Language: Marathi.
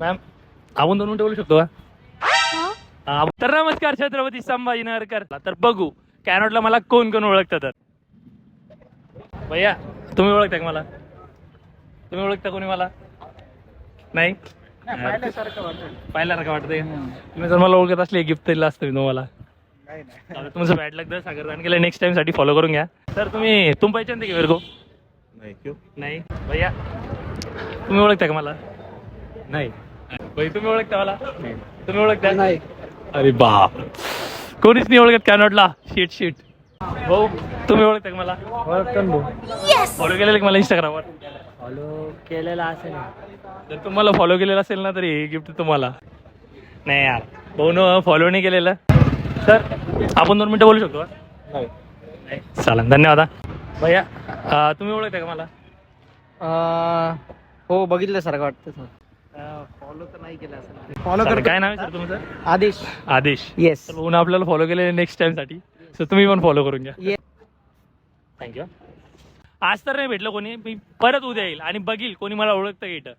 मॅम आपण 2 मिनिटं बोलू शकतो का? हा? तर नमस्कार छत्रपती संभाजीनगरकर. तर बघू कॅनॉटला मला कोण कोण ओळखतं. तर भैया तुम्ही ओळखता का मला? तुम्ही ओळखता कोणी मला? नाही पाहिल्यासारखं वाटतं. पाहिल्यासारखं वाटतंय. तुम्ही जर मला ओळखत असले गिफ्ट दिलं असतं मी तुम्हाला. आता तुमचं बॅड लक सागर केलं नेक्स्ट टाइम साठी फॉलो करून घ्या. तर तुम पहचानते की मेरे को? नाही क्यों? नाही भैया तुम्ही ओळखता का मला? नाही भाई तुम्ही ओळखता मला? तुम्ही ओळखता? नाही. अरे बाप कोणीच नाही ओळखत कॅनॉटला. शीट भाऊ तुम्ही ओळखता का मला? फॉलो केलेलं का मला इंस्टाग्रामवर? फॉलो केलेला असेल. जर तुम्हाला फॉलो केलेलं असेल ना तरी गिफ्ट तुम्हाला. नाही यार भाऊ न फॉलो नाही केलेलं. तर आपण 2 मिनिटं बोलू शकतो का? नाही. चालेल धन्यवाद. भैया तुम्ही ओळखता का मला? हो बघितल्यासारखं वाटतं सर. फॉलो तर नाही केलं असेल. फॉलो चालेल, काय नाव आहे सर तुमचं? आदेश. आदेश. येस. तर भाऊन आपल्याला फॉलो केलेले नेक्स्ट टाइम साठी. सो तुम्ही पण फॉलो करून घ्या. Yes. थँक्यू. आज तर नाही भेटलं कोणी. मी परत उद्या येईल आणि बघील कोणी मला ओळखतं का इथं.